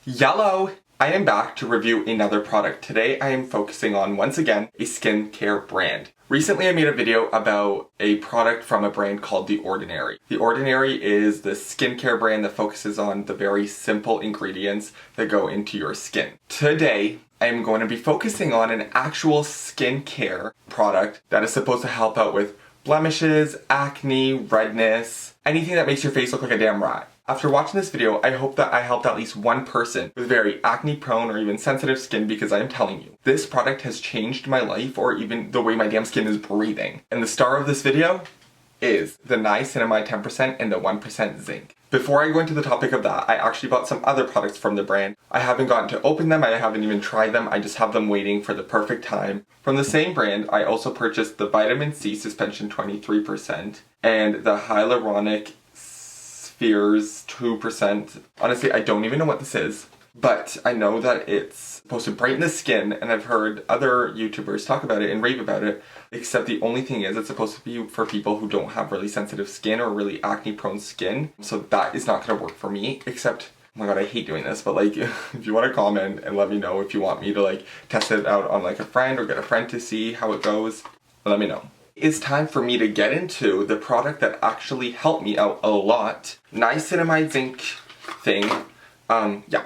Yellow! I am back to review another product. Today I am focusing on, once again, a skincare brand. Recently I made a video about a product from a brand called The Ordinary. The Ordinary is the skincare brand that focuses on the very simple ingredients that go into your skin. Today I am going to be focusing on an actual skincare product that is supposed to help out with blemishes, acne, redness, anything that makes your face look like a damn rat. After watching this video, I hope that I helped at least one person with very acne prone or even sensitive skin, because I am telling you, this product has changed my life or even the way my damn skin is breathing. And the star of this video is the Niacinamide 10% and the 1% zinc. Before I go into the topic of that, I actually bought some other products from the brand. I haven't gotten to open them, I haven't even tried them, I just have them waiting for the perfect time. From the same brand, I also purchased the Vitamin C Suspension 23% and the Hyaluronic Spheres 2%. Honestly, I don't even know what this is, but I know that it's supposed to brighten the skin, and I've heard other YouTubers talk about it and rave about it, except the only thing is it's supposed to be for people who don't have really sensitive skin or really acne prone skin, so that is not going to work for me, except, oh my god, I hate doing this, but like, if you want to comment and let me know if you want me to like test it out on like a friend or get a friend to see how it goes, let me know. It's time for me to get into the product that actually helped me out a lot. Niacinamide zinc thing. Yeah.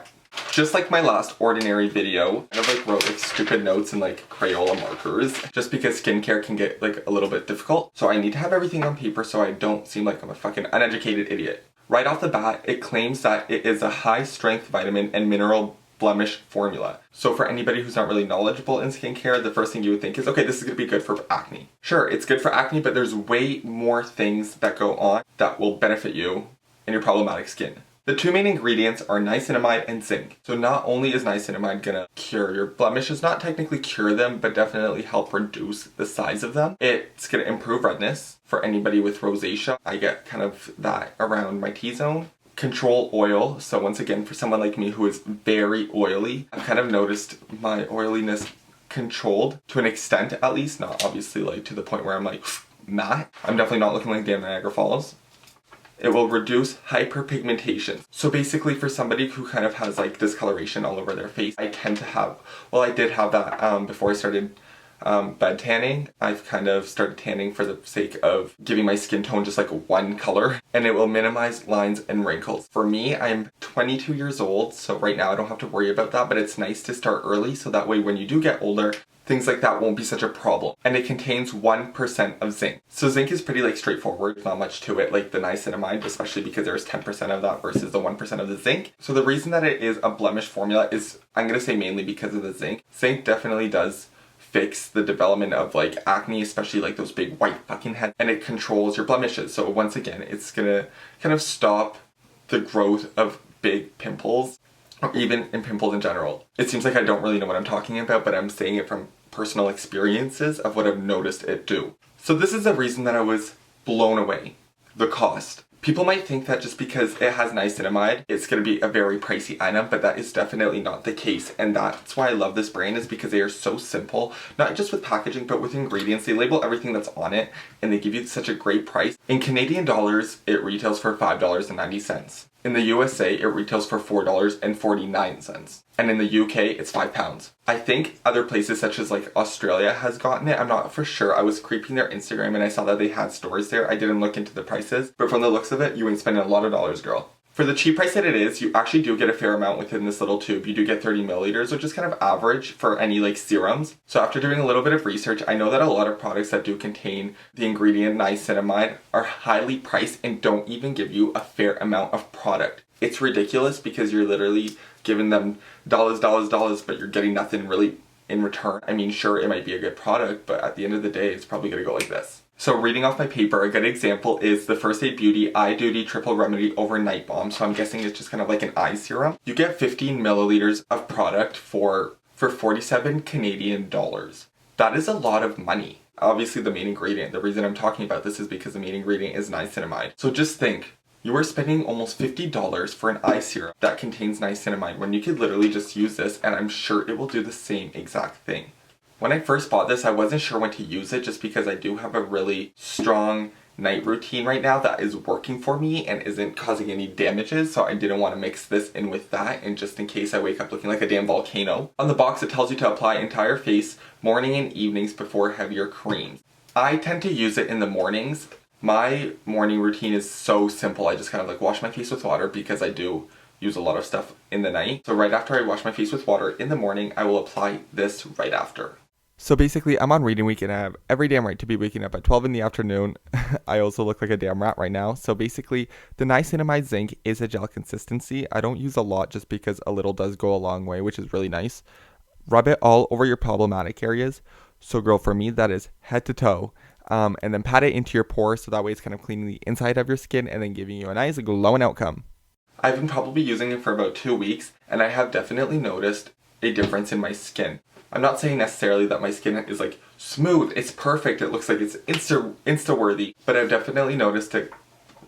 Just like my last Ordinary video, I kind of like wrote like stupid notes and like Crayola markers, just because skincare can get like a little bit difficult. So I need to have everything on paper so I don't seem like I'm a fucking uneducated idiot. Right off the bat, it claims that it is a high strength vitamin and mineral blemish formula. So for anybody who's not really knowledgeable in skincare, the first thing you would think is, okay, this is going to be good for acne. Sure, it's good for acne, but there's way more things that go on that will benefit you and your problematic skin. The two main ingredients are niacinamide and zinc. So not only is niacinamide gonna cure your blemishes, not technically cure them, but definitely help reduce the size of them. It's gonna improve redness for anybody with rosacea. I get kind of that around my T-zone. Control oil, so once again for someone like me who is very oily, I've kind of noticed my oiliness controlled to an extent, at least, not obviously like to the point where I'm like matte. I'm definitely not looking like damn Niagara Falls. It will reduce hyperpigmentation. So basically for somebody who kind of has like discoloration all over their face, I tend to have, well, I did have that before I started bed tanning. I've kind of started tanning for the sake of giving my skin tone just like one color, and it will minimize lines and wrinkles. For me, I'm 22 years old, so right now I don't have to worry about that, but it's nice to start early so that way when you do get older, things like that won't be such a problem. And it contains 1% of zinc. So zinc is pretty like straightforward, there's not much to it like the niacinamide, especially because there's 10% of that versus the 1% of the zinc. So the reason that it is a blemish formula is, I'm gonna say mainly because of the zinc. Zinc definitely does fix the development of like acne, especially like those big white fucking heads, and it controls your blemishes. So once again, it's gonna kind of stop the growth of big pimples, or even in pimples in general. It seems like I don't really know what I'm talking about, but I'm saying it from personal experiences of what I've noticed it do. So this is the reason that I was blown away. The cost. People might think that just because it has niacinamide, it's going to be a very pricey item, but that is definitely not the case. And that's why I love this brand, is because they are so simple, not just with packaging, but with ingredients. They label everything that's on it, and they give you such a great price. In Canadian dollars, it retails for $5.90. In the USA, it retails for $4.49. And in the UK, it's £5. I think other places such as like Australia has gotten it. I'm not for sure. I was creeping their Instagram and I saw that they had stores there. I didn't look into the prices, but from the looks of it, you ain't spending a lot of dollars, girl. For the cheap price that it is, you actually do get a fair amount within this little tube. You do get 30 milliliters, which is kind of average for any like serums. So after doing a little bit of research, I know that a lot of products that do contain the ingredient niacinamide are highly priced and don't even give you a fair amount of product. It's ridiculous because you're literally giving them dollars, but you're getting nothing really in return. I mean, sure, it might be a good product, but at the end of the day, it's probably gonna go like this. So reading off my paper, a good example is the First Aid Beauty Eye Duty Triple Remedy Overnight Balm. So I'm guessing it's just kind of like an eye serum. You get 15 milliliters of product for 47 Canadian dollars. That is a lot of money. Obviously the main ingredient, the reason I'm talking about this is because the main ingredient is niacinamide. So just think, you are spending almost $50 for an eye serum that contains niacinamide when you could literally just use this, and I'm sure it will do the same exact thing. When I first bought this, I wasn't sure when to use it just because I do have a really strong night routine right now that is working for me and isn't causing any damages, so I didn't want to mix this in with that, and just in case I wake up looking like a damn volcano. On the box it tells you to apply entire face morning and evenings before heavier creams. I tend to use it in the mornings. My morning routine is so simple. I just kind of like wash my face with water because I do use a lot of stuff in the night. So right after I wash my face with water in the morning, I will apply this right after. So basically, I'm on reading week and I have every damn right to be waking up at 12 in the afternoon. I also look like a damn rat right now. So basically, the niacinamide zinc is a gel consistency. I don't use a lot just because a little does go a long way, which is really nice. Rub it all over your problematic areas. So girl, for me, that is head to toe. And then pat it into your pores so that way it's kind of cleaning the inside of your skin and then giving you a nice glowing outcome. I've been probably using it for about 2 weeks and I have definitely noticed a difference in my skin. I'm not saying necessarily that my skin is like smooth, it's perfect, it looks like it's insta-worthy, but I've definitely noticed it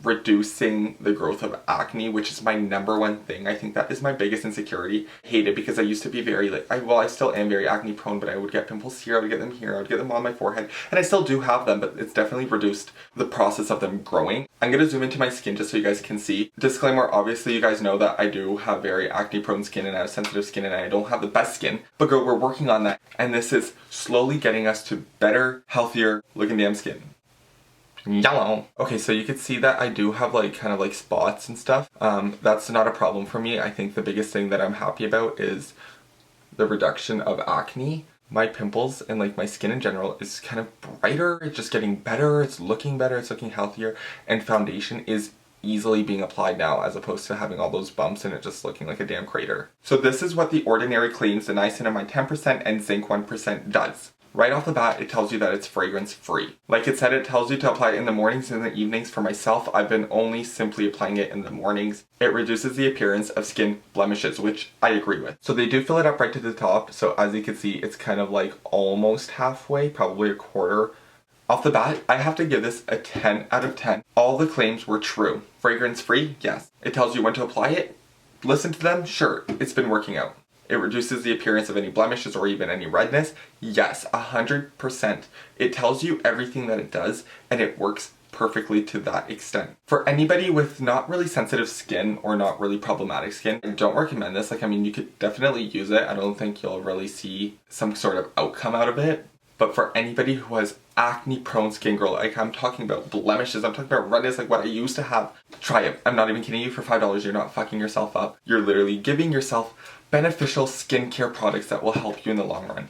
reducing the growth of acne, which is my number one thing. I think that is my biggest insecurity. I hate it because I used to be very like, I still am very acne prone, but I would get pimples here, I would get them here, I would get them on my forehead, and I still do have them, but it's definitely reduced the process of them growing. I'm going to zoom into my skin just so you guys can see. Disclaimer, obviously you guys know that I do have very acne prone skin and I have sensitive skin and I don't have the best skin, but girl, we're working on that, and this is slowly getting us to better, healthier looking damn skin. Yellow. Okay, so you can see that I do have like kind of like spots and stuff. That's not a problem for me. I think the biggest thing that I'm happy about is the reduction of acne. My pimples and like my skin in general is kind of brighter. It's just getting better. It's looking better. It's looking healthier. And foundation is easily being applied now as opposed to having all those bumps and it just looking like a damn crater. So this is what the Ordinary claims the niacinamide 10% and zinc 1% does. Right off the bat, it tells you that it's fragrance free. Like it said, it tells you to apply it in the mornings and the evenings. For myself, I've been only simply applying it in the mornings. It reduces the appearance of skin blemishes, which I agree with. So they do fill it up right to the top. So as you can see, it's kind of like almost halfway, probably a quarter. Off the bat, I have to give this a 10 out of 10. All the claims were true. Fragrance free? Yes. It tells you when to apply it. Listen to them? Sure. It's been working out. It reduces the appearance of any blemishes or even any redness. Yes, 100%. It tells you everything that it does and it works perfectly to that extent. For anybody with not really sensitive skin or not really problematic skin, I don't recommend this. Like, I mean, you could definitely use it. I don't think you'll really see some sort of outcome out of it. But for anybody who has acne prone skin, girl, like I'm talking about blemishes, I'm talking about redness, like what I used to have, try it. I'm not even kidding you. For $5, you're not fucking yourself up. You're literally giving yourself beneficial skincare products that will help you in the long run.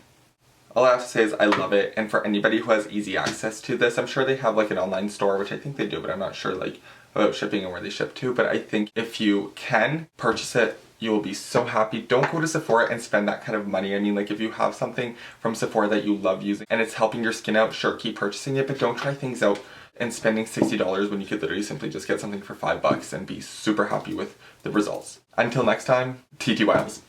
All I have to say is I love it, and for anybody who has easy access to this, I'm sure they have like an online store, which I think they do, but I'm not sure like about shipping and where they ship to, but I think if you can purchase it, you will be so happy. Don't go to Sephora and spend that kind of money. I mean, like if you have something from Sephora that you love using and it's helping your skin out, sure, keep purchasing it, but don't try things out and spending $60 when you could literally simply just get something for $5 and be super happy with the results. Until next time, TT Wiles.